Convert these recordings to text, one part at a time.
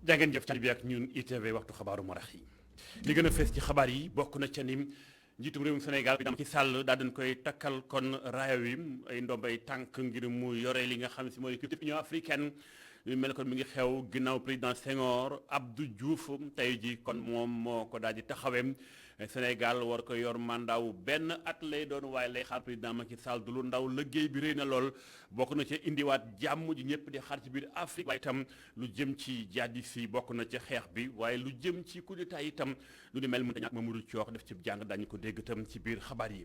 jàngeen jëf ci bi ak ñun ITV waxtu xabaaru marax yi li gën a fees ci xabaar yi bokk na ca ni njiitum réewum Sénégal bi dama ci sàll daa dañ koy takkal kon raaya wi ay ndombay tànk ngir mu yore li nga xam si mooy équipe Union africaine yu mel kon mi ngi xew ginnaaw président Senghor Abdou Diouf tey ji kon moom moo ko daal di taxawee Sénégal war ko yor mandat wu benn at lay doon waaye lay xaar président Macky Sall du lu ndaw liggéey bi rëy na lool bokk na ca indiwaat jàmm ji ñëpp di xaar ci biir Afrique waaye itam lu jëm ci jihadistes yi bokk na ca xeex bi waaye lu jëm ci coup d'état itam lu ni mel mënta ñàkk Mamadou Thiokh def ci jàng dañu ko dégg itam ci biir xabaar yi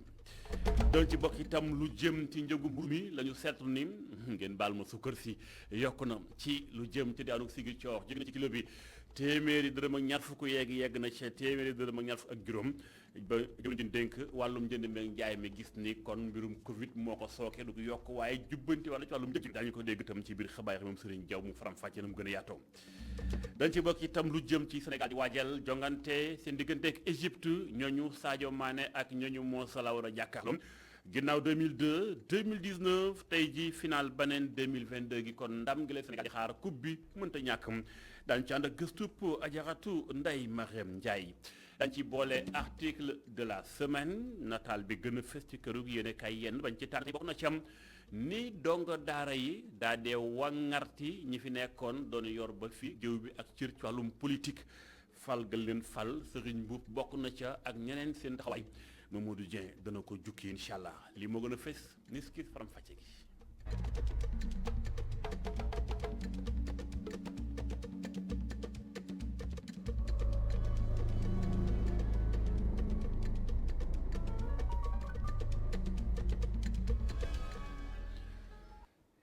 doon ci bokk itam lu jëm ci njëgu mburu mi la ñu seetlu ni ngeen baal ma sukkar si yokk na ci lu jëm ci daanu sigi coox jóge na ci kilo bi téeméeri dërëm ak ñaar fukk yegg na ci téeméeri dërëm ak ñaar fukk ak juróom ba jëm ci dénk wàllum njënd meeg njaay mi gis ni kon mbirum Covid moo ko sooke du ko yokk waaye jubbanti wala ci wàllum njëg daañu ko dégg itam ci biir xabaar yi moom Serigne Diaw mu faram fàcce na mu gën a yaatoo dañ ci bokk itam lu jëm ci Sénégal di waajal jongante seen diggante ak Égypte ñooñu Sadio Mané ak ñooñu Mo Salah war a jàkkaarloo ginnaaw 2002 2019 tey ji final beneen 2022 gi kon ndam gi la Sénégal di xaar coupe bi mënta ñàkk daañu ci ànd ak gëstub ajaratu Ndeye Mariam Ndiaye dañ ci boole article de la semaine nataal bi gën a fës ci këru yéene kay yenn bañ ci tànn bokk na ci am ni dongo daara yi daa dee wangarti ñi fi nekkoon doon yor ba fi jëw bi ak cër ci wàllum politique fal ga leen fal Serigne Mboup bokk na ca ak ñeneen seen taxawaay Mamadou Dieng dana ko jukki incha allah lii moo gën a fës nis ki faram fàcce gi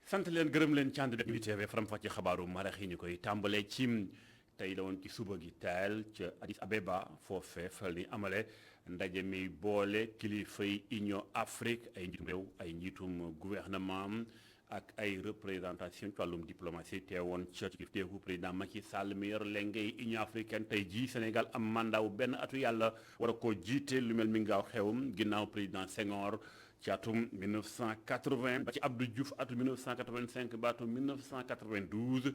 sant leen gërëm leen ci ànd bi ITV faram fàcce xabaaru marax yi ñu koy tàmbalee ci tey la woon ci suba gi teel ca Addis Abeba foofee fal ni amale ndaje mi boole kilifay Union Afrique ay njiitum réew ay njiitum gouvernement ak ay représentation ci wàllum diplomatie teewoon ca kilifteefu président Macky Sall mi yor lengay Union africaine tey jii Sénégal am mandat wu benn atu yàlla war a koo jiite lu mel mi ngaaw xewum ginnaaw président Senghor ci atum 1980 ba ci Abdou Diouf atum 1985 ba atum 1992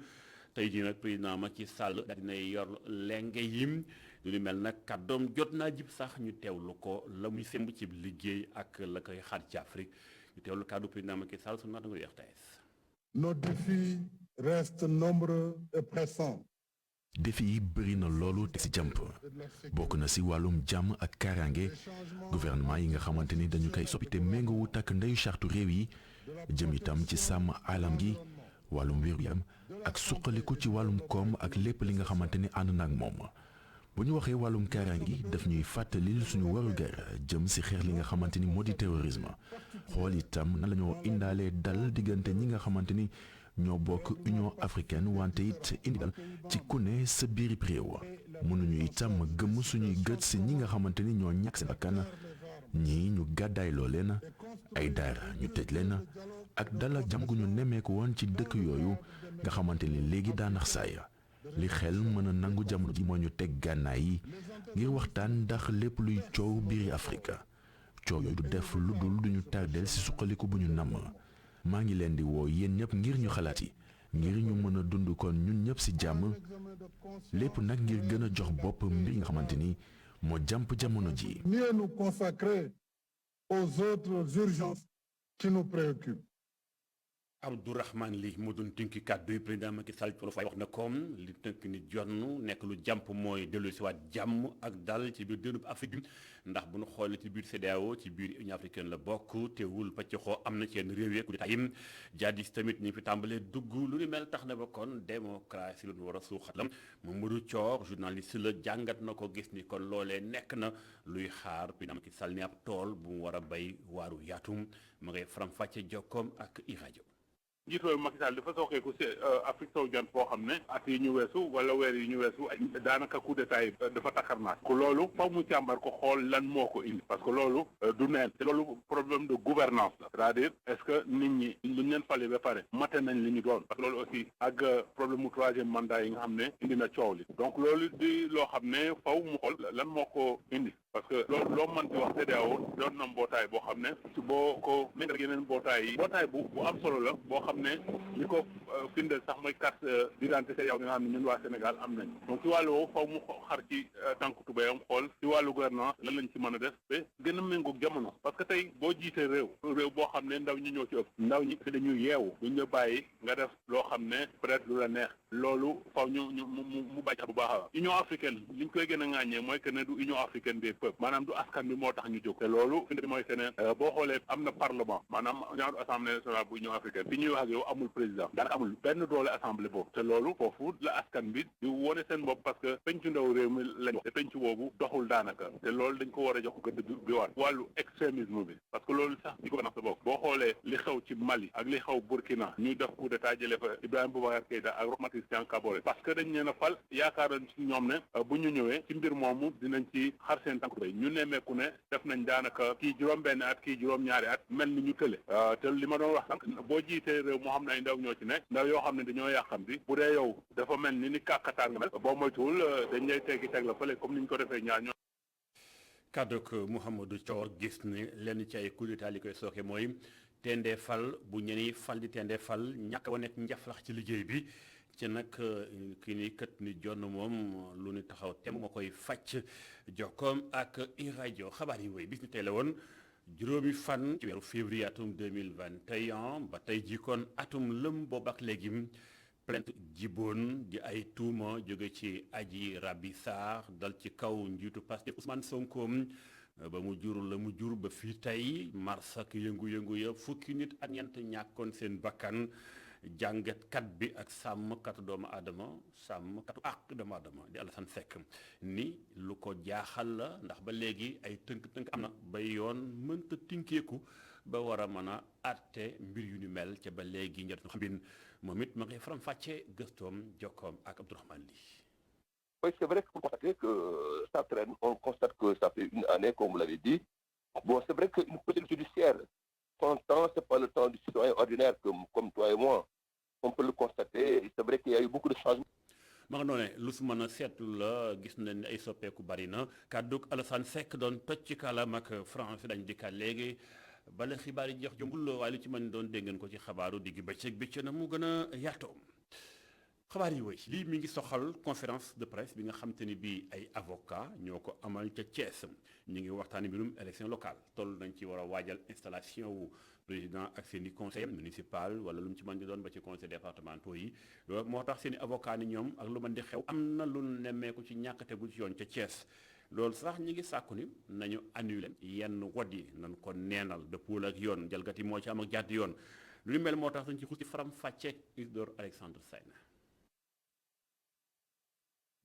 tey jii nag président Macky Sall daal dinay yor lenge yim lu ni mel nag kàddoom jot naa jib sax ñu teewlu ko la muy semb ci liggéey ak la koy xaar ci Afrique ñu teewlu kàddu président Macky Sall su naata nga RTS. Nos défis restent nombreux et pressants. défi yi bëri na loolu te ci jàmp bokk na ci wàllum jàmm ak kaaraange gouvernement yi nga xamante ni dañu koy soppite méngoowu takk ndeyu chartu réew yi jëm itam ci sàmm alam gi wàllum wér-gu-yaram ak suqaliku ci wàllum koom ak lépp li nga xamante ni ànd na ak moom bu ñu waxee wàllum kaaraange gi daf ñuy fàttalil suñu warugar jëm ci xeex li nga xamante ni moo di terrorisme xool itam na la ñoo indaalee dal diggante ñi nga xamante ni ñoo bokk Union africaine wante it indi dal ci ku ne sa biir réew mënuñu itam gëmm suñuy gët ci ñi nga xamante ni ñoo ñàkk seen bakkan ñii ñu gàddaayloo leen ay daara ñu tëj leen ak dal ak jàmm gu ñu nemmeeku woon ci dëkk yooyu nga xamante ni léegi daanax saay li xel mën a nangu jamono ji moo ñu teg gànnaay yi ngir waxtaan ndax lépp luy coow biiri Afrique coow yooyu du def lu dul duñu tardeel ci suqaliku bu ñu namm maa ngi leen di woo yéen ñëpp ngir ñu xalaat yi ngir ñu mën a dund kon ñun ñëpp ci jàmm lépp nag ngir gën a jox bopp mbir yi nga xamante ni moo jàmp jamono ji. Mieux nous consacrer aux autres urgences qui nous préoccupent. Abdourahmane Ly moo doon tënki kàddu yi président Macky Sall ci wax na koom li tënk ni jonn nekk lu jàmp mooy dellu si waat jàmm ak dal ci biir dénub Afrique bi ndax bu ñu xoolee ci biir CEDEAO ci biir Union africaine la bokk teewul pàccaxoo am na ci yenn réew yi ku tayim jadis tamit ñu fi tàmbalee dugg lu ni mel tax na ba kon démocratie lu ñu war a suuxat la Mamadou Thiokh journaliste la jàngat na ko gis ni kon loolee nekk na luy xaar président Macky Sall ni ab tool bu mu war a bay waaru yaatum ma ngay faram-fàcce jokkoom ak iRadio. njiitu réew Macky Sall dafa sooxeeku ci Afrique sowu jant boo xam ne at yi ñu weesu wala weer yi ñu weesu daanaka coup d'état yi dafa taxarnaat ko loolu faw mu càmbar ko xool lan moo ko indi parce que loolu du neen te loolu problème de gouvernance la c'est-à-dire est-ce que nit ñi luñ leen fale ba pare mate nañ li ñu doon parce que loolu aussi ak problème mu troisième mandat yi nga xam ne indi na coow li donc loolu di loo xam ne faw mu xool lan moo ko indi parce que loo mënti wax CEDEAO doon na mbootaay boo xam ne si boo ko méngal yeneen mbootaay yi mbootaay bu am solo la boo xam xam ne li ko firndeel sax mooy carte d'identité yow nga xam ne ñun waa Sénégal am nañ donc ci wàllu woowu faw mu xar ci tànk tubéyam xool ci wàllu gouvernance lan lañ ci mën a def ba gën a méngoog jamono parce que tey boo jiitee réew boo xam ne ndaw ñi ñoo ci ëpp ndaw ñi dañuy yeewu duñ la bàyyi nga def loo xam ne peut-être lu la neex loolu faw mu bàyyi bu baax a Union africaine liñ koy gën a ŋàññee mooy que ne du Union africaine des peuples maanaam du askan bi moo tax ñu jóg te loolu fi mooy que ne boo xoolee am na parlement maanaam genre assemblée nationale bu Union africaine fi ñuy wax ak yow amul président daanaka amul benn doole assemblée boobu te loolu foofu la askan bi di wone seen bopp parce que pencu ndaw réew mi lañ wax te pencu boobu doxul daanaka te loolu dañ ko war a jox gëdd bi waat wàllu extrémisme bi parce que loolu sax di gouvernance la bokk boo xoolee li xew ci Mali ak li xew Burkina ñuy def coup d'état jëlee fa Ibrahima Boubacar Keïta ak Roch Christian Kaboré parce que dañ leen a fal yaakaaroon ci ñoom ne bu ñu ñëwee ci mbir moomu dinañ ci xar seen tànk bay ñu nemmeeku ne def nañ daanaka kii juróom-benn at kii juróom-ñaari at mel ni ñu tële te li ma doon wax sànq boo jiitee réew moo xam ne ay ndaw ñoo ci nekk ndaw yoo xam ne dañoo yàqamti bu dee yow dafa mel ni kàkkataan nga mel boo moytuwul dañ lay teggi teg la fële comme ni ñu ko defee ñaar ñoo kàdduk Mouhamadou Thior gis ne lenn ci ay coup d'état li koy sooke mooy tendee fal bu ñeni fal di tendee fal ñàkk wa nekk njaflax ci liggéey bi ci nag kii ni kët ni jonn moom lu ni taxaw tem moo koy fàcc jokkoom ak iradio xabaar yi wéy bis ni tey la woon juróomi fan ci weeru février atum 2021 ba tey ji kon atum lëm boobu ak léegi plainte jiboon di ay tuuma jóge ci Adji Raby Sarr dal ci kaw njiitu Pastef Ousmane Sonko ba mu jur la mu jur ba fii tey mars ak yëngu-yëngu ya fukki nit ak ñeent ñàkkoon seen bakkan jàngatkat bi ak sàmmkatu doomu aadama sàmmkatu àq doomu aadama di Alassane Seck ni lu ko jaaxal la ndax ba léegi ay tënk-tënk am na ba yoon mënta tinkeeku ba war a mën a àtte mbir yu ni mel ca ba léegi njëriñ xam bin moom it ma ngi faram fàcce gëstoom jokkoom ak Abdourahmane Ly. Oui, c'est vrai qu'on constate que ça traîne. On constate que ça fait une année, comme vous l'avez dit. Bon, c'est vrai qu'une procédure judiciaire, son temps, c'est pas le temps du citoyen ordinaire comme toi et moi. On peut le constater. C'est vrai qu'il y a eu beaucoup de changements. ma nga noone lu su mën a seetlu la gis nañ ne ay soppeeku bari na kàddug Alassane Seck doon toj ci kàllaam ak français dañ dikkaat léegi bala xibaar yi jeex jombul waaye lu ci mën doon dégg ngeen ko ci xabaaru digg bëccëg bi ci na mu gën a yaatoo xabaar yi woy lii mi ngi soxal conférence de presse bi nga xam te ni bii ay avocat ñoo ko amal ca Thiès ñu ngi waxtaani mbirum élection locale toll nañ ci war a waajal installation wu président ak seen i conseil municipal wala lu mu ci mën di doon ba ci conseil départementaux yi moo tax seen i avocat ni ñoom ak lu mën di xew am na lu nemmeeku ci ñàkk tegu ci yoon ca Thiès loolu sax ñi ngi sàkku ni nañu annulé yenn wot yi nañ ko neenal dëppul ak yoon jalgati moo ci am ak jàdd yoon lu mel moo tax dañ ci xus ci faram fàcceek Isidore Alexandre Sène.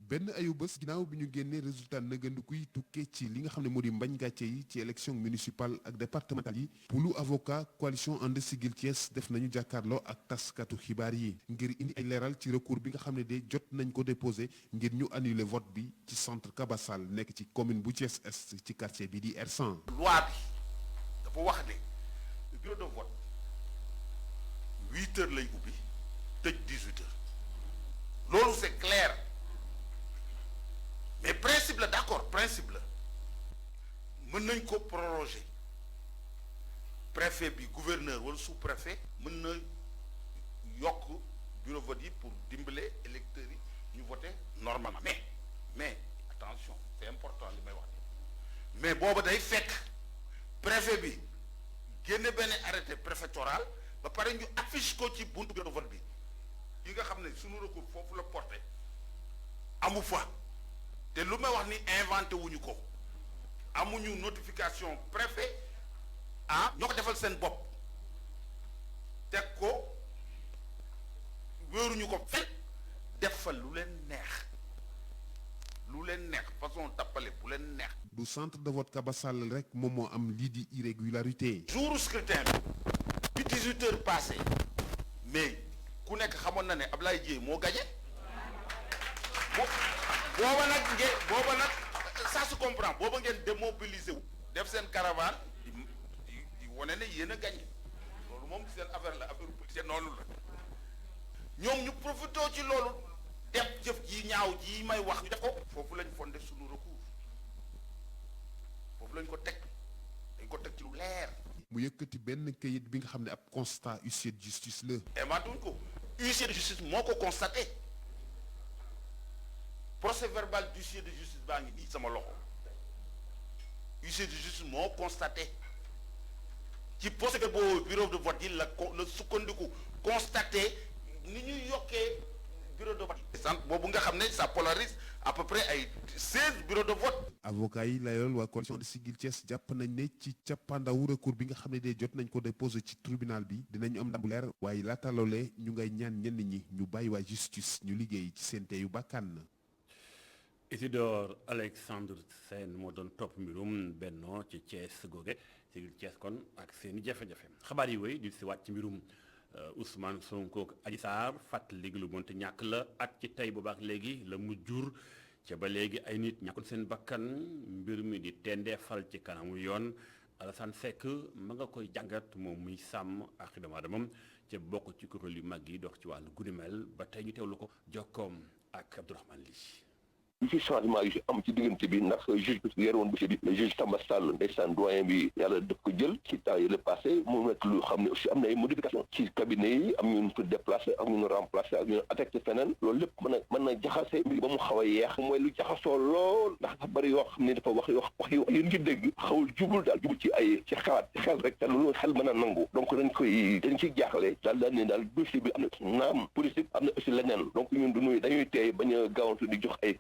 benn ayu bés ginnaaw bi ñu génnee résultat nëgëndiku yi tukkee ci li nga xam ne moo di mbañ gàcce yi ci élection municipale ak départementale yi pulu avocat coalition And Siggil Thiès def nañu jàkkaarloo ak taskatu xibaar yi ngir indi ay leeral ci recours bi nga xam ne de jot nañ ko déposé ngir ñu annuler vote bi ci centre Kabassal nekk ci commune bu Thiès Est ci quartier bi di R100. loi bi dafa wax ne bureau de vote 8 heures lay ubbi tëj 18 heures loolu c'est clair. mais principe la d'accord principe la mën nañ ko proroger préfet bi gouverneur wala sous-préfet mën na yokk bureau vote yi pour dimbale électeurs yi ñu voter normalement mais attention c'est important li may wax ni mais booba day fekk préfet bi génne benn arrêté préfectoral ba pare ñu affiche ko ci buntu bureau de vote bi yi nga xam ne suñu recours foofu la porté amu fa te lu may wax ni inventé wuñu ko amuñu notification préfet ñoo ko defal seen bopp teg ko wéeruñu ko fekk def fa lu leen neex façon tappale bu leen neex. du centre de vote Kabassal rek moom moo am lii di irrégularité. jour scrutin bi 18 heures passé mais ku nekk xamoon na ne Ablaye Dièye moo gagné booba nag ça se comprend booba ngeen démobiliser wu def seen caravane di wane ne yéen a gagné loolu moom seen affaire la affaire politique noonu la ñoom ñu profité ci loolu def jëf ji ñaaw ji may wax ñu def ko foofu lañ fondé suñu recours foofu lañ ko teg dañ ko teg ci lu leer. mu yëkkati benn kayit bi nga xam ne ab constat huissier de justice la. inventé ko huissier de justice moo ko constaté procès verbal d'huissier de justice baa ngi nii sama loxo huissier de justice moo constaté ci procès boobu bureau de vote yi la sukkandiku constaté ni ñuy yokkee bureau de vote sant boobu nga xam ne ça polarise à peu près ay 16 bureaux de vote. avocat yi layool waa coalition de Siggil Thiès jàpp nañ ne ci cappaandawu recours bi nga xam ne de jot nañ ko déposé ci tribunal bi dinañu am ndam bu leer waaye laata loolee ñu ngay ñaan ñenn ñi ñu bàyyi waa justice ñu liggéey ci seen teyu bàkkaan. Isidore Alexandre Sène moo doon topp mbirum Benno ci Thiès googe Siggil Thiès kon ak seeni jafe-jafe xabaar yi wéy di si wàcc ci mbirum Ousmane Sonko ak Adji Sarr fàttali lu mënta ñàkk la at ci tey boobaak léegi la mu jur ca ba léegi ay nit ñàkkoon seen bakkan mbir mi di tendeefal ci kanamu yoon Alassane Seck ma nga koy jàngat moom muy sàmm ak doomu aadama ca bokk ci kuréel yu mag yi dox ci wàllu guddi mel ba tey ñu teewlu ko jokkoom ak Abdourahmane Ly. li fi changement yu am ci diggante bi ndax juge bi yore woon dossier bi le juge Tamba Sall ndeysaan doyen bi yàlla daf ko jël ci temps yi le passé mu nekk lu xam ne aussi am na ay modification ci cabinet yi am ñu ko déplacé ak ñu remplacé ak ñu affecté feneen loolu lépp mën na jaxase mbir ba mu xaw a yeex mooy lu jaxasoo lool ndax dafa bëri yoo xam ne dafa wax yéen ci dégg xawul jubul daal jubul ci ci xalaat ci xel rek te loolu xel mën a nangu donc dañ ciy jaaxle daal ne daal dossier bi am na naam politique am na aussi leneen donc ñun dañuy teey bañ a gaawantu di jox ay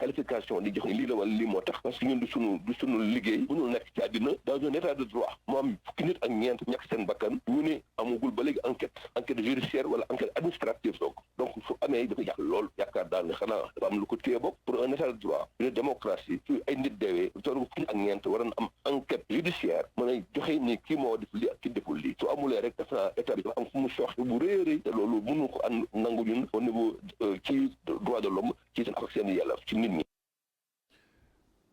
di jox ni lii la wala lii moo tax parce que ñun du sunu liggéey mënul nekk ci àddina dans un état de droit moo am fukki nit ak ñeent ñàkk seen bakkan ñu ne amagul ba léegi enquête judiciaire wala enquête administrative donc su amee dafa yàq lool yaakaar daal ne xanaa dafa am lu ko téye bopp pour un état de droit une démocratie su ay nit deewee toolu fukki nit ak ñeent war na am enquête judiciaire mën a joxe ni kii moo def lii ak ki deful lii su amulee rek def naa état bi dafa am fu mu sooxe bu rëy a rëy te loolu mënu ko nangu ñun au niveau ci droit de l'homme ci seen ak seen yàlla ci nit ñi.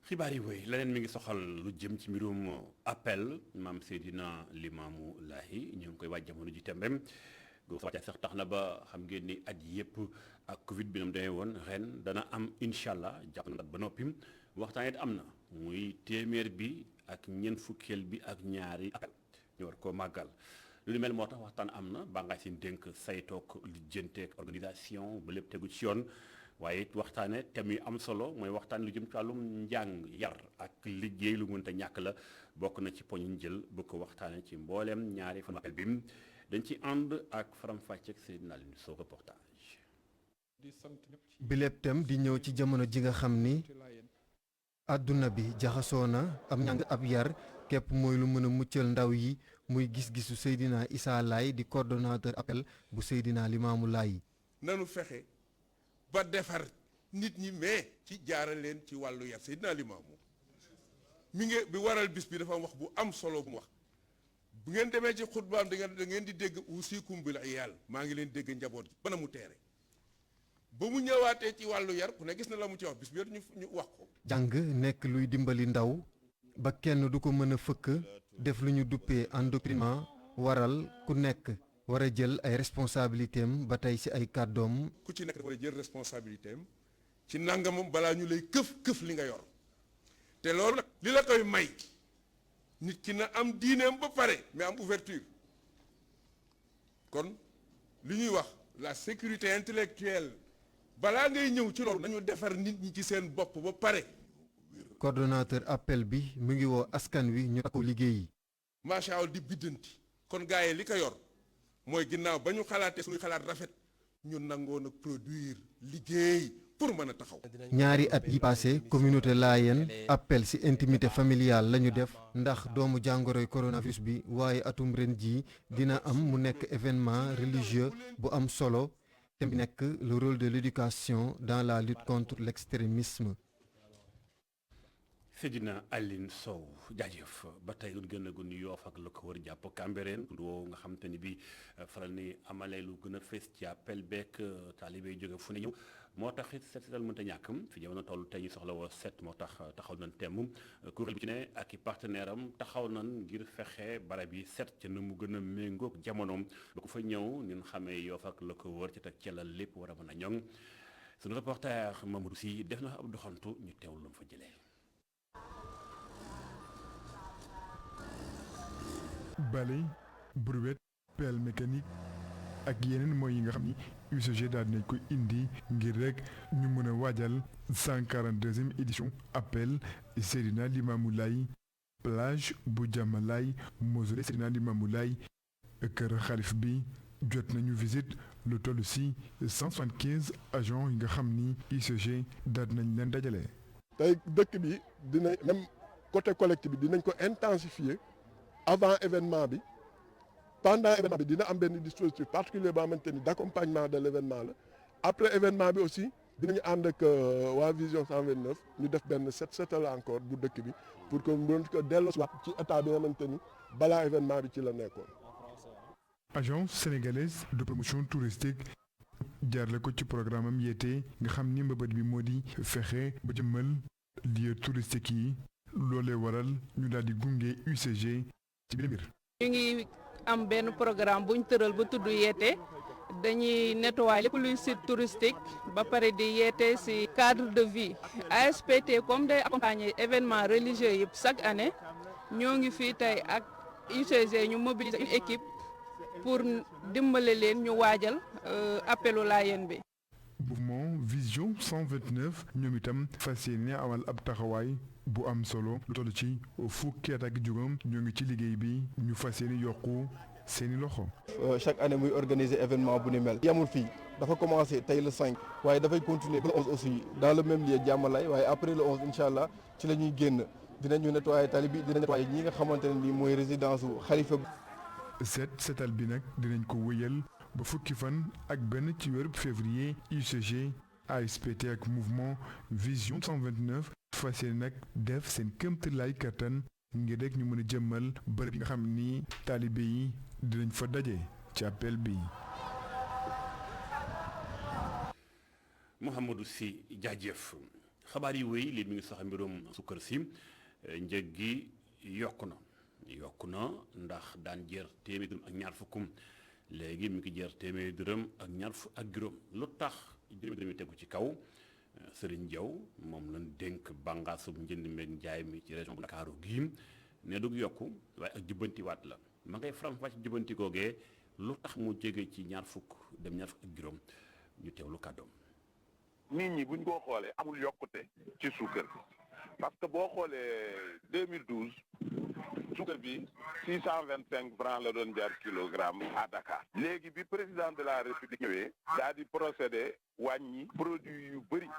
xibaar yi wéy leneen mi ngi soxal lu jëm ci mbirum appel maam Seydina Limaamu Laahi ñu ngi koy waaj jamono ji tembem go sa sax tax na ba xam ngeen ni at yëpp ak Covid bi nam demee woon ren dana am incha allah jàpp na ba noppi waxtaan it am na muy téeméer bi ak ñeent fukkeel bi ak ñaari appel ñu war koo màggal lu ni mel moo tax waxtaan am na ba ngay seen dénk saytoog lijjanteeg organisation ba lépp tegu ci yoon waaye it waxtaane thème yu am solo mooy waxtaan lu jëm ci wàllum njàng yar ak liggéey lu mënta ñàkk la bokk na ci poñ ñu jël bu ko waxtaane ci mbooleem ñaari fan appel bi dañ ci ànd ak faram-fàcce ak Seydina Alioune Sow reportage. bi lépp thème di ñëw ci jamono ji nga xam ni àdduna bi jaxasoo na am njàng ab yar képp mooy lu mën a muccal ndaw yi muy gis-gisu Seydina Issa Laye di coordonnateur appel bu Seydina Limaamu Laye. nanu fexe ba defar nit ñi mais ci jaara leen ci wàllu yar Seydina Limaamu mi ngi bi waral bis bi dafa am wax bu am solo bu mu wax bu ngeen demee ci xutbaam da ngeen di dégg usikum bil iyaal maa ngi leen dégg njaboot gi bana mu teere ba mu ñëwaatee ci wàllu yar ku ne gis na la mu ci wax bis bi ñu wax ko. jàng nekk luy dimbali ndaw ba kenn du ko mën a fëkk def lu ñu duppee endoctrinement waral ku nekk war a jël ay responsabilité am ba tey ci ay kàddoom. ku ci nekk dafa war a jël responsabilité am ci nangamam balaa ñu lay këf li nga yor te loolu nag li la koy may nit ki na am diineem ba pare mais am ouverture kon li ñuy wax la sécurité intellectuelle balaa ngay ñëw ci loolu nañu defar nit ñi ci seen bopp ba pare. coordonnateur appel bi mu ngi woo askan wi ñu takku liggéey. macha allah di biddanti kon gars yi li ko yor. mooy ginnaaw ba ñu xalaatee suñuy xalaat rafet ñu nangoo nag produire liggéey pour mën a taxaw. ñaari at yi passé communauté Layène appel ci intimité familiale la ñu def ndax doomu jàngoroy coronavirus bi waaye atum ren jii dina am mu nekk événement religieux bu am solo te bi nekk le rôle de l'éducation dans la lutte contre l'extrémisme. Seydina Alioune Sow jaajëf ba tey lu gën a gun Yoff ak la ko wër jàpp Cambérène woo nga xam te ni bi faral ni amalee lu gën a fees ci appel beek taalibe yi jóge fu ne ñëw moo tax it set setal mënta ñàkk fi jamono toll tey ñu soxla woo set moo tax taxaw nañ temm kuréel bu ci ne ak i partenaire am taxaw nañ ngir fexe barab yi set ca na mu gën a méngoog jamonoom ba ku fa ñëw ñun xamee Yoff ak la ko wër ci teg celal lépp war a mën a ñoŋ suñu reporter Mamadou Sy def na ab doxantu ñu teewlu lu mu fa jëlee. balai brouette pelle mécanique ak yeneen mooy yi nga xam ni UCG daal dinañ ko indi ngir rek ñu mën a waajal 142e édition appel Seydina Limamou Laye plage bu Diamalaye mausolée Seydina Limamou Laye kër xalif bi jot nañu visite lu toll ci 175 agents yi nga xam ni UCG daal nañ leen dajale. tey dëkk bi dina même côté collecte bi dinañ ko intensifier avant événement bi pendant événement bi dina am benn dispositif particulier boo xamante ni d'accompagnement de l'événement la après événement bi aussi dinañu ànd ak waa vision 129 ñu def benn setal encore bu dëkk bi pour que mu doon ko delloosiwaat ci état bi nga xamante ni balaa événement bi ci la nekkoon. agence sénégalaise de promotion touristique jaarle ko ci programme am yeete nga xam ni mbëbët bi moo di fexe ba jëmmal lieu touristique yi loolee waral ñu daal di gunge UCG ci biir mbir. ñu ngi am benn programme buñ tëral ba tudd yeete dañuy nettoyer lépp luy site touristique ba pare di yeete ci cadre de vie ASPT comme day accompagner événement religieux yi chaque année ñoo ngi fii tey ak UCG ñu mobiliser une équipe pour dimbale leen ñu waajal appelu Laayeen bi. mouvement vision 129 ñoom itam fas yéene amal ab taxawaay bu am solo lu toll ci fukki at ak juróom ñoo ngi ci liggéey bi ñu fas yéene yokku seeni loxo. chaque année muy organiser événement bu ni mel. yamul fii dafa commencé tey le 5 waaye dafay continuer le 11 aussi dans le même lieu Diamalaye waaye après le 11 incha allah ci la ñuy génn dinañu nettoyer tali bi dinañ nettoyer ñi nga xamante ne nii mooy résidence su xalifa. setal bi nag dinañ ko wëyal ba fukki fan ak benn ci weeru février UCG ASPT ak mouvement vision 129 fas yéene nag def seen kéemtalaay kattan ngir rek ñu mën a jëmmal bërëb yi nga xam ni taalibe yi dinañ fa daje ci appel bi. Mouhamadou Sy jaajëf xabaar yi wéy li mi ngi sax mbirum sukkar si njëg gi yokku na ndax daan jër téeméer dërëm ak ñaar fukkum léegi mi ngi jër téeméer dërëm ak ñaar fukk ak juróom lu tax juróomi dërëm yi tegu ci kaw Serigne Diaw moom lañ dénk bànqaasum njënd meeg njaay mi ci région bu Ndakaaru gii ne du yokku waaye ak jubbantiwaat la ma ngay faram-fàcce jubbanti googee lu tax mu jóge ci ñaar fukk dem ñaar fukk ak juróom ñu teewlu kàddoom. nit ñi buñ ko xoolee amul yokkute ci suukar parce que boo xoolee 2012 suukar bi 625 francs la doon jar kilogramme à Dakar léegi bi président de la République ñëwee daal di procédé wàññi produit yu bëri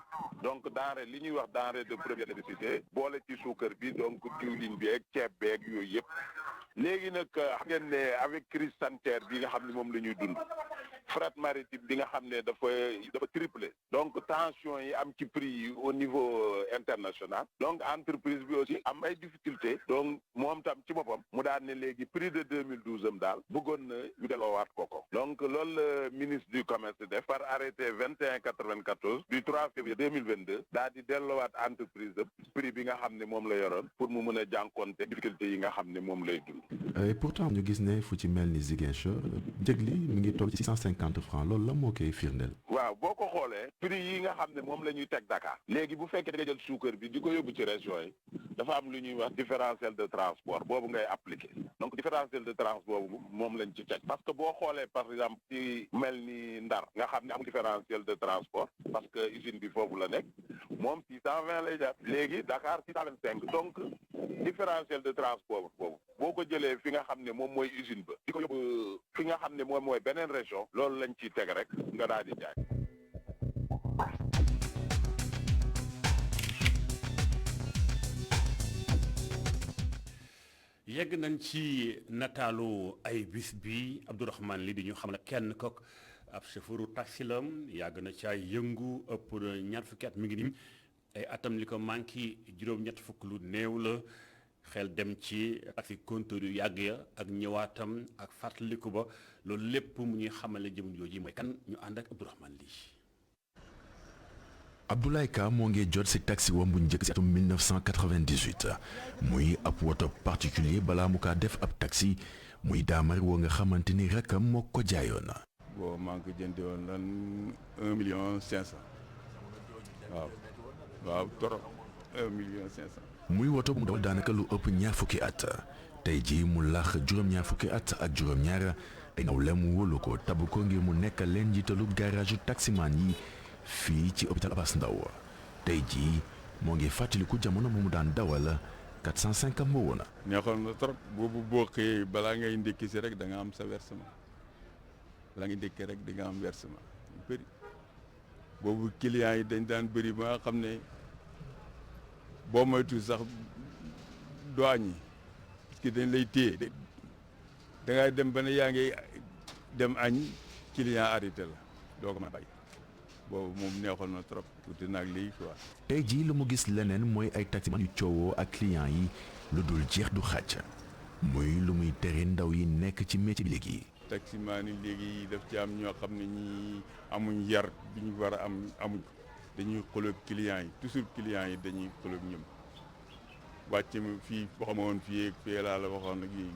donc denrée li ñuy wax denrée de première nécessité boole ci suukar bi donc diwlin bi ak ceeb beeg yooyu yëpp léegi nag xam ngeen ne avec crise sanitaire bi nga xam ne moom la ñuy dund fret maritime bi nga xam ne dafa triplé donc tension yi am ci prix yi au niveau international donc entreprise bi aussi am ay difficulté donc moom tam ci boppam mu daan ne léegi prix de 2012 am daal bëggoon na ñu delloowaat ko donc loolu la ministre du commerce def par arrêté 2194 du 3 février 2022 daal di delloowaat entreprise prix bi nga xam ne moom la yoroon pour mu mën a jànkoonte difficulté yi nga xam ne moom lay dund. et pourtant ñu gis ne fu ci mel ni Ziguinchor njëg li mi ngi toll ci 650 francs loolu la moo koy firndeel. waaw boo ko xoolee prix yi nga xam ne moom la ñuy teg Dakar léegi bu fekkee da nga jël suukar bi di ko yóbbu ci région yi dafa am lu ñuy wax différentiel de transport boobu ngay appliqué donc différentiel de transport boobu moom lañ ci teg parce que boo xoolee par exemple ci mel ni Ndar nga xam ne amul différentiel de transport parce que usine bi foofu la nekk moom 620 lay jar léegi Dakar 625 donc différentiel de transport boobu boo ko jëlee fi nga xam ne moom mooy usine ba di ko yóbbu fi nga xam ne moom mooy beneen région loolu lañ ciy teg rek nga daal di jaay. yegg nañ ci nataalu ay bis bi Abdourahmane li di ñu xam ne kenn kook ab chauffeuru taxi la yàgg na ca yëngu ëpp ñaar fukki at mi ngi nii ay atam li ko manqué juróom-ñett fukk lu néew la xel dem ci taxi compteur yu yàgg ya ak ñëwaatam ak fàttaliku ba loolu lépp mu ñuy xamale jëm jooji mooy kan ñu ànd ak Abdourahmane lii. Abdoulaye Ka moo ngi jot ci taxi wam bu njëkk ci atum 1998 muy ab woto particulier balaa mu kaa def ab taxi muy daamar woo nga xamante ni rakkam moo ko jaayoon. bon maa ngi ko jëndee woon lan 1,5 million waaw torop 1,500,000. muy woto bu mu dawal daanaka lu ëpp ñaar fukki at tey jii mu lax juróom-ñaar fukki at ak juróom-ñaar ay nawlem wóolu ko tabb ko ngir mu nekk leen njiitalu garage taximan yi fii ci hôpital Abass Ndao tey jii moo ngi fàttaliku jamono mu daan dawal 405 am woon. neexoon na trop boobu boo xëyee balaa ngay ndékki si rek da nga am sa versement balaa ngay ndékki rek di nga am versement yu bëri boobu clients yi dañ daan bëri ba nga xam ne boo moytu sax doo añi parce que dañ lay téye da ngay dem ba ne yaa ngi dem añ client arrêté la doo ko mën a bàyyi boobu moom neexoon na trop tuuti nag lii quoi. tey jii lu mu gis leneen mooy ay taximan yu coowoo ak clients yi lu dul jeex du xàcc muy lu muy tere ndaw yi nekk ci métier bi léegi. taximan yi léegi daf ci am ñoo xam ne ñi amuñ yar bi ñu war a am amuñ dañuy xoloog clients yi toujours clients yi dañuy xoloog ñoom wàcc ma fii waxama woon fii ak fii laa la waxoon ak yi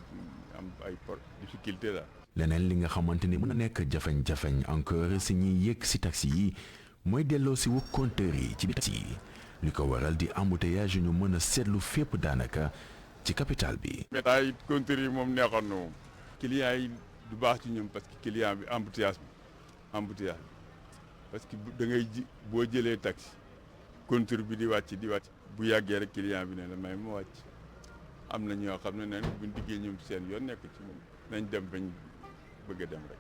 am ay difficulté la. leneen li nga xamante ni mën a nekk jafeñ-jafeñ encore si ñiy yëg si taxi yi mooy delloo si wu compteur yi ci biir taxi yi li ko waral di embouteillage yu ñu mën a seetlu fépp daanaka ci capital bi. métaa yi compteur yi moom neexoon na moom clients yi du baax ci ñoom parce que client bi embouteillage parce que da ngay ji boo jëlee taxi compteur bi di wàcc bu yàggee rek client bi ne la may ma wàcc am na ñoo xam ne neen buñ diggee ñoom seen yoon nekk ci moom nañ dem bañ bëgg a dem rek.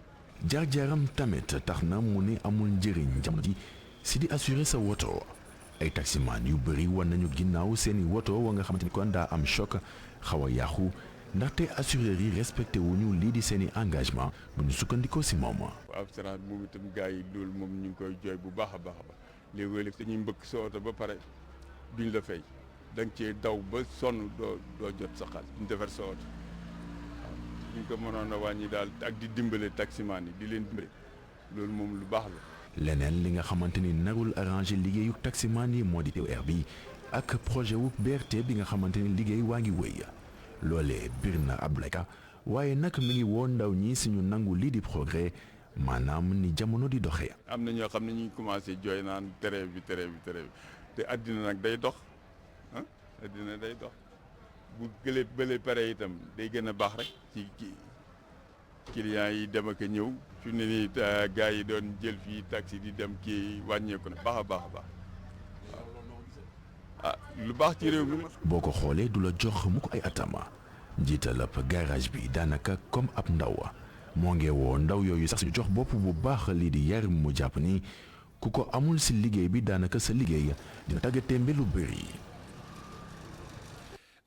jaar-jaaram tamit tax na mu ne amul njëriñ jamono ji si di assurer sa woto ay taximan yu bëri war nañu ginnaaw seeni woto wa nga xamante ni kon daa am choc xaw a yàqu ndaxte assureurs yi respecté wuñu lii di seeni engagement bu ñu sukkandikoo si moom. waaw assurance moom itam gars yi loolu moom ñu ngi koy jooy bu baax a baax a baax léegi-léeg dañuy mbëkk sa oto ba pare duñ la fay da nga cee daw ba sonn doo jot sa xaalis duñ defar sa oto waaw ñu ko mënoon a wàññi daal ak di dimbale taximan yi di leen dimbale loolu moom lu baax la. leneen li nga xamante ni narul arrangé liggéeyu taximan yi moo di TER bi ak projet wu BRT bi nga xamante ni liggéey waa ngi wëy loolee bir na Abdoulaye Ka waaye nag mi ngi woon ndaw ñi suñu nangu lii di progrès maanaam ni jamono di doxee. am na ñoo xam ne ñu ngi commencé jooy naan tere bi te àddina nag day dox ah àddina day dox bu gëlee bële pare itam day gën a baax rek ci clients yi dem ak a ñëw fi ne nii gars yi doon jël fii taxi di dem kii wàññeeku na baax a baax waaw ah lu baax ci réew mi. boo ko xoolee du la jox mu ko ay atama njiital ab garage bi daanaka comme ab ndaw moo ngi woo ndaw yooyu sax si jox bopp bu baax lii di yar mu jàpp ni ku ko amul si liggéey bi daanaka sa liggéey dina tàggatémbe lu bëri.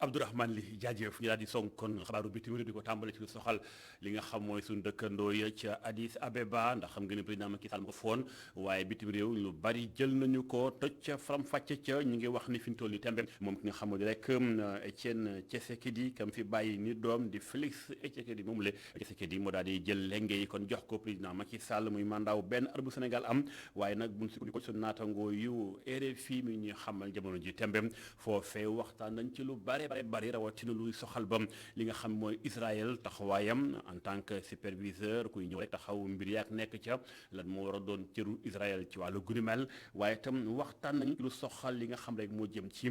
Abdourahmane Li jaajëf ñu daal di song kon xabaaru bitim réew di ko tàmbale ci lu soxal li nga xam mooy suñu dëkkandoo ya ca Addis Abeba ndax xam nga ne président Macky Sall ma ko foon waaye bitim réew lu bari jël nañu ko toj ca faram-fàcce ca ñu ngi wax ni fi ñu toll nii tembe moom ki nga xam ne rek Etienne Tshisekedi kam fi bàyyi ni doom di Félix Tshisekedi moom la Tshisekedi moo daal di jël lenge yi kon jox ko président Macky Sall muy mandat benn at bu Sénégal am waaye nag buñ sukkandiku suñu naatangoo yu RFI mi ñuy xamal jamono ji tembe foofee waxtaan nañ ci lu bari rawatina luy soxal bam li nga xam mooy Israël taxawaayam en tant que superviseur kuy ñëw rek taxaw mbir yaak nekk ca lan moo war a doon cëru Israël ci wàllu guni mel waaye itam waxtaan nañ lu soxal li nga xam rek moo jëm ci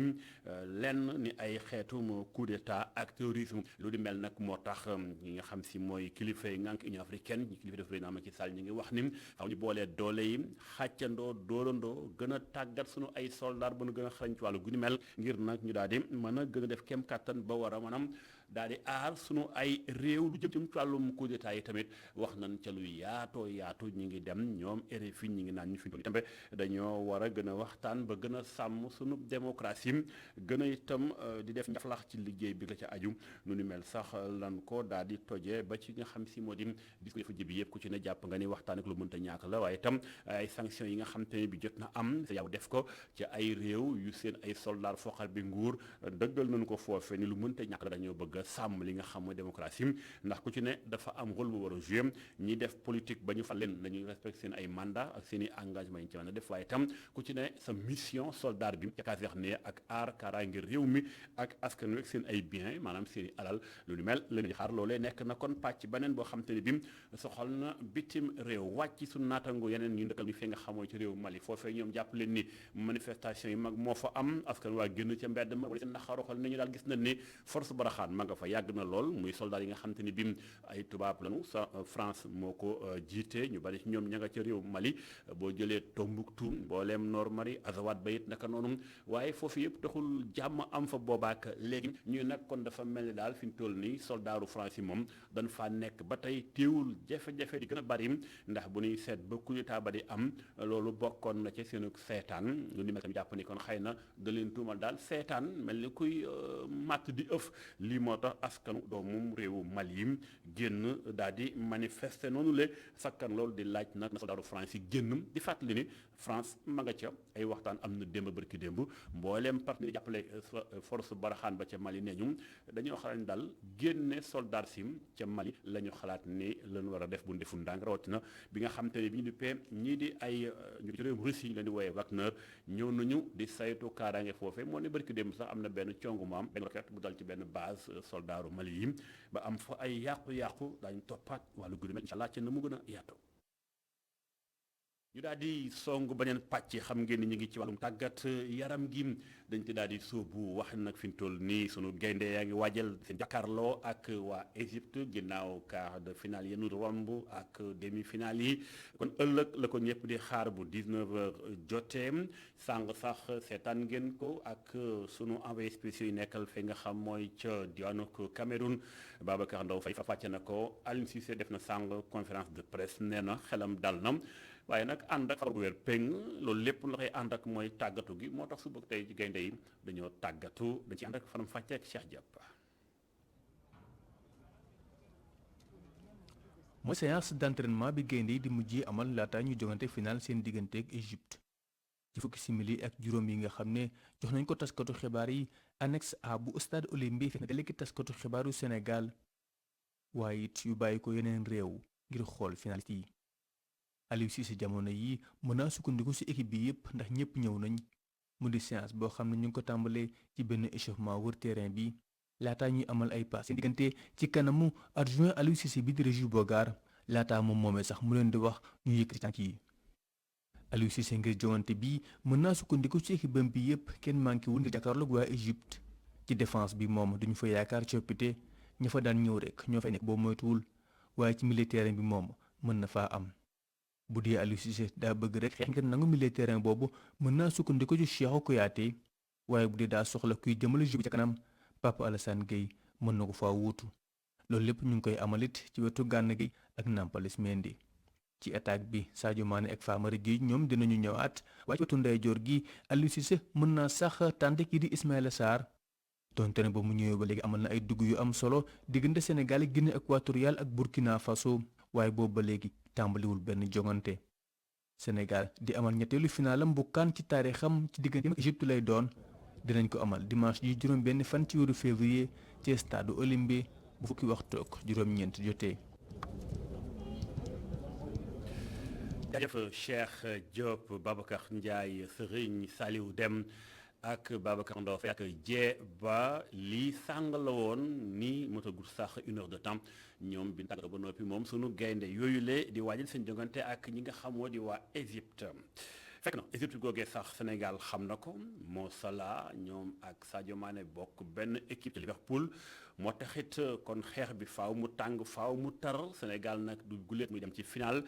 lenn ni ay xeetum coup d'état ak terrorisme lu di mel nag moo tax ñi nga xam si mooy kilifa yi ngànk Union africaine ñi kilifa def président Macky Sall ñi ngi wax ni xaw ñu boolee doole yi xàccandoo dóorandoo gën a tàggat suñu ay soldat ba nu gën a xarañ ci wàllu guni mel ngir nag ñu daal di mën a gën a def kem kàttan ba war a maanaam daal di aar sunu ay réew lu jëm ci wàllum coup d'état yi tamit wax nañ ca lu yaatoo yaatu ñi ngi dem ñoom RFI ñi ngi naan ñu fi tambe dañoo war a gën a waxtaan ba gën a sàmm sunu démocratie gën a itam di def njaflax ci liggéey bi la ca aju nu ni mel sax lan ko daal di tojee ba ci nga xam si moo di dis ko defa jibi yëpp ku ci ne jàpp nga ni waxtaan ak lu mënta ñàkk la waaye itam ay sanctions yi nga xam te ne bi jot na am sa yow def ko ci ay réew yu seen ay soldats foqal bi nguur dëggal nañu ko ko foofee ni lu mënta ñàkk la dañoo bëgg a sàmm li nga xam mooy démocratie ndax ku ci ne dafa am rôle bu war a jouer ñi def politique ba ñu fal leen nañuy respecté seen ay mandat ak seen i engagement yi ñu ci mën a def waaye itam ku ci ne sa mission soldat bi ca caserne ak aar kaaraange réew mi ak askan wi ak seen ay bien maanaam seen i alal lu ni mel leen di xaar loolee nekk na kon pàcc beneen boo xam te ne bi soxal na bitim réew wàcc suñu naatango yeneen ñu dëkkal mi fi nga xamoo ci réew Mali foofee ñoom jàpp leen ni manifestation yi mag moo fa am askan waa génn ca mbedd ma wala seen naxaroxal ni ñu daal gis nañ ni force baraxaan ma nga fa yàgg na lool muy soldat yi nga xam te ni bi ay tubaab lañu sa France moo ko jiite ñu bari ci ñoom ña nga ca réew Mali boo jëlee Tombouctou mbooleem Nord Mali Azawad ba it naka noonu waaye foofu yëpp taxul jàmm am fa boobaak léegi ñu nag kon dafa mel ni daal fi ñu toll nii soldaaru France yi moom dañ faa nekk ba tey teewul jafe-jafe di gën a bari ndax bu ñuy seet ba coup d'état ba di am loolu bokkoon na ci seenu seetaan lu ni mel tamit jàpp ni kon xëy na da leen tuumal daal seetaan mel ni kuy matt di ëf lii moo tax askanu doomu réewu Mali yi génn daal di manifester noonu le sakkan loolu di laaj nag na soldaaru France yi génn di fàttali ni France ma nga ca ay waxtaan am na démb bërki démb mbooleem partenaire jàppale force baraxaan ba ca Mali nee ñu dañoo xalaat daal génne soldat sim ca Mali la ñu xalaat ni lañu war a def bu deful ndànk rawatina bi nga xam te ne bi ñu duppee ñii di ay ñu ci réewum Russie yi leen di wooyee Wagner ñëw nañu di saytu kaaraange foofe moo ne bërki démb sax am na benn congu mu am benn roquette bu dal ci benn base soldaaru Mali yi ba am fa ay yàqu-yàqu daañu toppaat wàllu guddi mel incha allah ci na mu gën a yaatu ñu daal di song beneen pàcc xam ngeen ni ñu ngi ci wàllum tàggat yaram gi dañ ci daal di sóobu wax nag fi ñu toll nii sunu gaynde yaa ngi waajal seen jàkkaarloo ak waa Égypte ginnaaw quart de finale yenu romb ak demi-finale yi kon ëllëg la ko ñëpp di xaar bu 19h jotee sàng sax seetaan ngeen ko ak sunu envoyé spéciaux yi nekkal fi nga xam mooy ca diwaanu Cameroun Babacar Ndaw Faye fa fàcce na ko Aliou Cissé def na sàng conférence de presse nee na xelam dal na waaye nag ànd ak faru weer péng loolu lépp la koy ànd ak mooy tàggatu gi moo tax suba tey ci gaynde yi dañoo tàggatu dañ ci ànd ak faram fàcce ak Cheikh Diop. mooy séance d'entraînement bi gaynde yi di mujjee amal laata ñu jongante final seen diggante ak Égypte ci fukki simili ak juróom yi nga xam ne jox nañ ko taskatu xibaar yi annexe A bu stade Olimbe fekk na délégué taskatu xibaaru Sénégal waaye it yu bàyyi ko yeneen réew ngir xool finaliste yi. Aliou Cissé jamono yi mën naa sukkandiku ci équipe bi yépp ndax ñépp ñëw nañ mu di séance boo xam ne ñu ngi ko tàmbalee ci benn échauffement wër terrain bi laataa ñuy amal ay pass seen diggante ci kanamu adjoint Aliou Cissé bi di Régis Bogar laataa moom moomee sax mu leen di wax ñu yëkkati tànk yi. Aliou Cissé ngir joŋante bi mën naa sukkandiku ci équipe bam bi yépp kenn manqué wul ngir jàkkaarloog waa Égypte ci défense bi moom duñu fa yaakaar coppite ña fa daan ñëw rek ñoo fay nekk boo moytuwul waaye ci milieu terrain bi moom mën na faa am. bu dee Aliou Cissé daa bëgg rek xeex ngir nangu milieu terrain boobu mën naa sukkandiku ci Cheikhou Kouyaté waaye bu dee daa soxla kuy jëmale jeu bi ca kanam Papa Alassane Gueye mën na ko faa wuutu loolu lépp ñu ngi koy amalit ci wetu Gana Gueye ak Nampalys Mendy ci attaque bi Sadio Mané ak Famara Gueye ñoom dinañu ñëwaat waaye ci wetu ndeyjoor gi Aliou Cissé mën naa sax tànte kii di Ismaïla Sarr donte ne ba mu ñëwee ba léegi amal na ay dugg yu am solo diggante Sénégal Guinée équatoriale ak Burkina Faso waaye boobu ba léegi tàmbaliwul benn jongante Sénégal di amal ñetteelu finalam bu CAN ci taarixam ci diggante ak Égypte lay doon dinañ ko amal dimanche ji juróom benn fan ci weeru février ci stade Olimbe bu fukki waxtu ak juróom-ñeent jotee. jaajëf Cheikh Diop Babacar Ndiaye Serigne Saliou Deme ak Babacar Ndaw Faye ak Jeeba lii sàng la woon ni motagul sax 1 heure de temps ñoom bi tàggatoo ba noppi moom sunu gaynde yooyu le di waajal seen jongante ak ñi nga xamoo di waa Égypte fekk na Égypte googee sax Sénégal xam na ko Mo Salah ñoom ak Sadio Mané bokk benn équipe de Liverpool moo taxit kon xeex bi faaw mu tàng faaw mu tar Sénégal nag du guléet muy dem ci final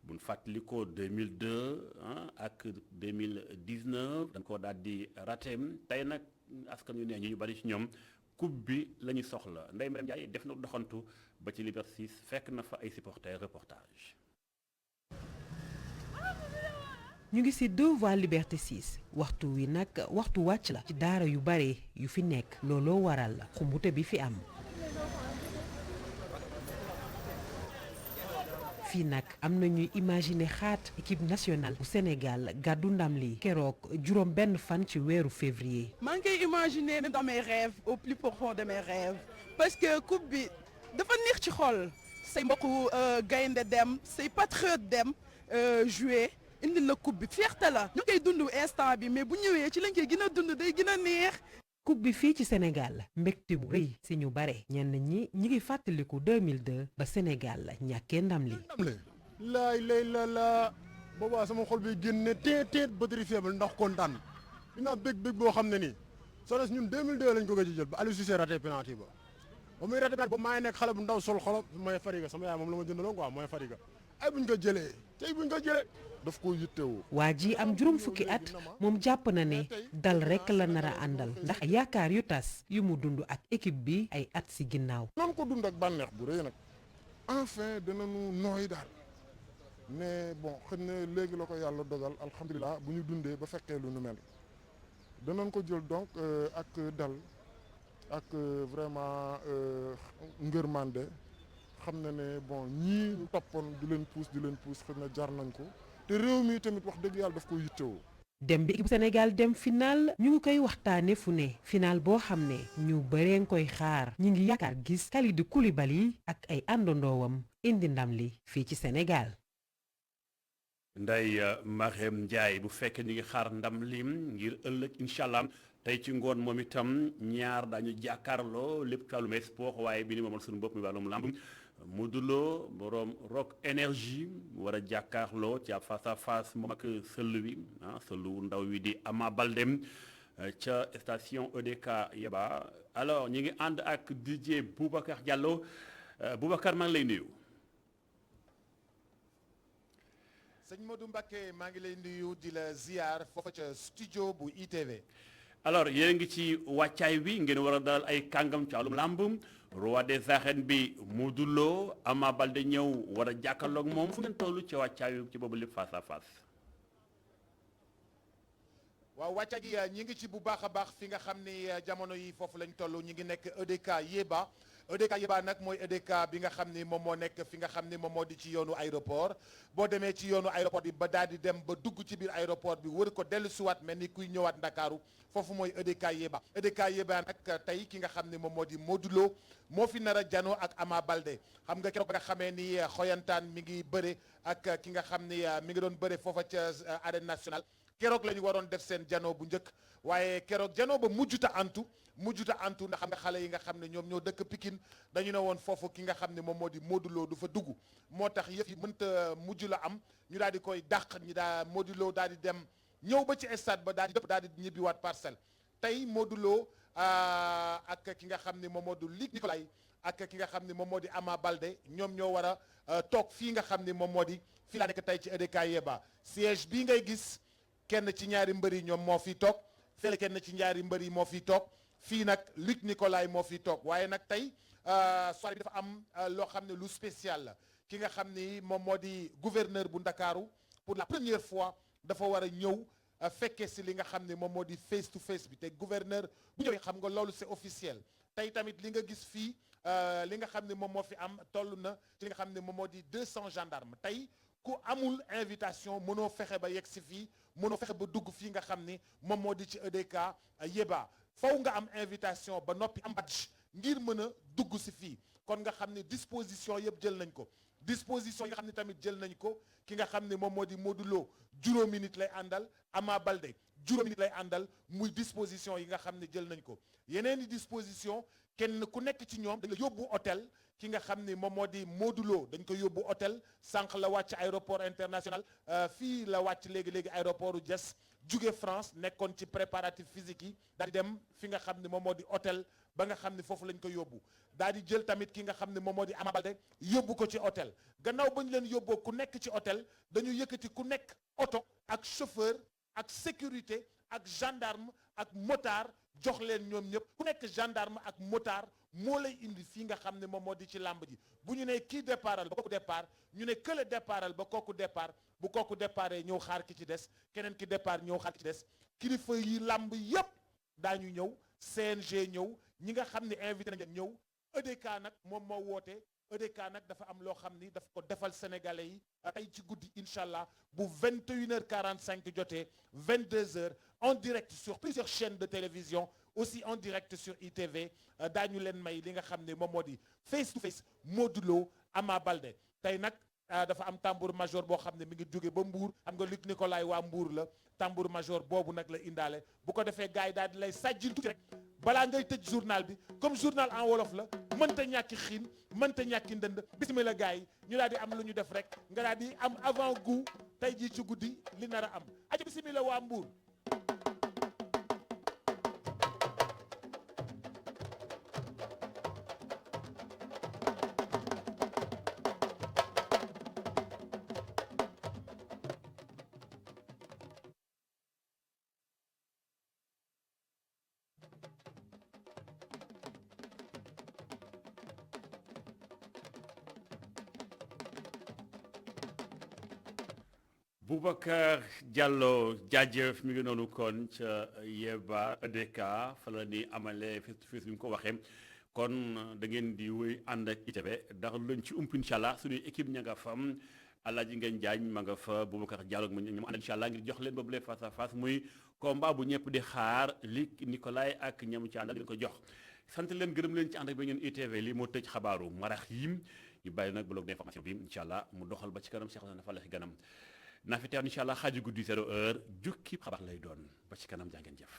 bu ñu fàttalikoo 2002 ak 2019 dañ ko daal di raté tey nag askan yu ne ñu bari ci ñoom coupe bi la ñu soxla Ndeye Mbène Ndiaye def na doxantu ba ci Liberté 6 fekk na fa ay supporters reportage. ñu ngi ci 2 voies Liberté 6 waxtu wi nag waxtu wàcc la ci daara yu bare yu fi nekk looloo waral la xumbute bi fi am. fii nag am na ñuy imaginer xaat équipe nationale bu Sénégal gàddu ndam li keroog juróom benn fan ci weeru février. maa ngi koy imaginer dans mes rêves au plus profond de mes rêves parce que coupe bi dafa neex ci xol say mbokku gaynde dem say patriote dem jouer indi la coupe bi fierté la ñu koy dund instant bi mais bu ñëwee ci lañ koy gën a dund day gën a neex. coupe bi fii ci Sénégal mbégte bu rëy si ñu bare ñenn ñi ngi fàttaliku 2002 ba Sénégal ñàkkee ndam li. laay la boobaa sama xol bi génne teet batterie faible ndax kontaan dina bég boo xam ne nii soo ñun 2002 lañ ko gëj a jël ba Aliou Cissé raté penalty ba muy raté penalty ba maa ngi nekk xale bu ndaw sol xolo mooy fariga sama yaay moom la ma jëndaloon quoi mooy fariga ay buñ ko jëlee tey buñ ko jëlee daf ko yittewoo. waa ji am juróom fukki at moom jàpp na ne dal rekk la nar a àndal ndax yaakaar yu tas yu mu dund ak équipe bi ay at si ginnaaw. noonu ko dund ak bànneex bu rëy nag enfin dinañu nooy daal mais bon xëy na léegi la ko yàlla dogal alhamdulilah bu ñu dundee ba fekkee lu nu mel danañ ko jël donc ak dal ak vraiment ngërmande xam na ne bon ñii toppoon di leen puus xëy na jar nañ ko te réew mi tamit wax dëgg yàlla daf ko yittewoo. dem bi équipe Sénégal dem final ñu ngi koy waxtaane fu ne final boo xam ne ñu bëree nga koy xaar ñi ngi yaakaar gis Kalidou Koulibaly ak ay àndandoowam indi ndam li fii ci Sénégal. Ndeye Marème Ndiaye bu fekkee ñu ngi xaar ndam lim ngir ëllëg incha allah tey ci ngoon moom itam ñaar daañu jàkkaarloo lépp ci wàllum sport waaye bi ni moomal suñu bopp mi wàllum lamb Modou Lo borom Rock Énergie war a jàkkaarloo ci face à face moom ak sëll wi sëllu ndaw wi di Ama Baldé ca station EDK Yeba alors ñu ngi ànd ak DJ Boubacar Diallo Boubacar maa ngi lay nuyu. sëñ Modou Mbacké maa ngi lay nuyu di la ziar foofa ca studio bu ITV. alors yéen ngi ci wàccaay wi ngeen war a dalal ay kàngam ci wàllum làmb roi des arènes bi Modou Lo Ama Baldé ñëw war a jàkkaarloog moom fu ngeen toll ci wàccaay wi ci boobu lépp face à face. waaw wàccaay gi ñi ngi ci bu baax a baax fi nga xam ni jamono yi foofu lañ toll ñi ngi nekk EDK Yeba. EDK Yeba nag mooy EDK bi nga xam ni moom moo nekk fi nga xam ni moom moo di ci yoonu aéroport boo demee ci yoonu aéroport bi ba daal di dem ba dugg ci biir aéroport bi wër ko dellu siwaat mel ni kuy ñëwaat Ndakaaru foofu mooy EDK Yeba. EDK Yeba nag tey ki nga xam ni moom moo di Modou Lo moo fi nar a janoo ak Ama Baldé xam nga keroog ba nga xamee ni xoyantaan mi ngi bëre ak ki nga xam ni mi ngi doon bëre foofa ca arène nationale keroog la ñu waroon def seen janoo bu njëkk waaye keroog janoo ba mujjuta antu ndax xam nga xale yi nga xam ne ñoom ñoo dëkk Pikine dañu ne woon foofu ki nga xam ne moom moo di Modou Lo du fa dugg moo tax yëf yi mënta mujj la am ñu daal di koy dàq ñi daa Modou Lo daal di dem ñëw ba ci stade ba daal di dëpp daal di ñibbiwaat Parcelles tey Modou Lo ak ki nga xam ne moom moo di Luc Nicolaï ak ki nga xam ne moom moo di Ama Baldé ñoom ñoo war a toog fii nga xam ne moom moo di fii laa nekk tey ci EDK Yeba siège bii ngay gis kenn ci ñaari mbër yi ñoom moo fi toog fële kenn ci ñaari mbër yi moo fi toog fii nag Luc Nicolaï moo fi toog waaye nag tey soirée bi dafa am loo xam ne lu spécial la ki nga xam ni moom moo di gouverneur bu Ndakaaru pour la première fois dafa war a ñëw fekkee si li nga xam ne moom moo di face to face bi te gouverneur bu ñëwee xam nga loolu c'est officiel tey tamit li nga gis fii li nga xam ne moom moo fi am toll na ci li nga xam ne moom moo di 200 gendarmes tey ku amul invitation mënoo fexe ba yegg si fii mënoo fexe ba dugg fii nga xam ni moom moo di ci EDK Yeba faw nga am invitation ba noppi am badge ngir mën a dugg si fii kon nga xam ne disposition yëpp jël nañ ko disposition yi nga xam ne tamit jël nañ ko ki nga xam ne moom moo di Modou Lo juróomi nit lay àndal Ama Baldé juróomi nit lay àndal muy disposition yi nga xam ne jël nañ ko yeneen i disposition kenn ku nekk ci ñoom dañ la yóbbu hôtel ki nga xam ni moom moo di Modou Lo dañ ko yóbbu hôtel sànq la wàcc aéroport international fii la wàcc léegi aéroport u Diass jóge France nekkoon ci préparatif physique yi daal di dem fi nga xam ne moom moo di hôtel ba nga xam ne foofu lañ ko yóbbu daal di jël tamit ki nga xam ne moom moo di Ama Baldé yóbbu ko ci hôtel gannaaw ba ñu leen yóbboo ku nekk ci hôtel dañu yëkkati ku nekk oto ak chauffeur ak sécurité ak gendarme ak motard jox leen ñoom ñëpp ku nekk gendarme ak motard moo lay indi fii nga xam ne moom moo di ci làmb ji bu ñu ne kii départal ba kooku départ ñu ne kële départal ba kooku départ bu kooku départé ñëw xaar ki ci des keneen ki départ ñëw xaar ki ci des kilifa yi làmb yépp daañu ñëw CNG ñëw ñi nga xam ne invité nañ ñëw EDK nag moom moo woote EDK nag dafa am loo xam ni daf ko defal sénégalais yi tey ci guddi incha allah bu 21h45 jotee 22h en direct sur plusieurs chaînes de télévision aussi en direct sur ITV daañu leen may li nga xam ne moom moo di face to face Modou Lo Ama Baldé tey nag dafa am tambour major boo xam ne mi ngi jóge ba Mbour xam nga Luc Nicolaï waa Mbour la tambour major boobu nag la indaale bu ko defee gars yi daal di lay sàjjil tuuti rek balaa ngay tëj journal bi comme journal en wolof la mënta ñàkki xiin mënta ñàkki ndënd bismillah gars yi ñu daal di am lu ñu def rek nga daal di am avant goût tey jii ci guddi li nar a am aja bismillah waa Mbour. Boubacar Diallo jaajëf mi ngi noonu kon ca Yeba EDK fa la ni amale face to face bi mu ko waxee kon da ngeen di wéy ànd ak ITV ndax luñ ci ump incha allah suñuy équipe ña nga fa Alaaji Ngeen Jaañ ma nga fa Boubacar Diallo ak ñoom ànd incha allah ngir jox leen boobu lee face à face muy combat bu ñëpp di xaar Luc Nicolaï ak ñam ci ànd ak ko jox sant leen gërëm leen ci ànd ak ba ngeen ITV lii moo tëj xabaaru marax yim ñu bàyyi nag bloc d'information bi incha allah mu doxal ba ci kanam Cheikh na fa la ci ganam naa fi teew incha allah xaaju guddi 0 heure jukki xabaar lay doon ba ci kanam jaa ngeen jëf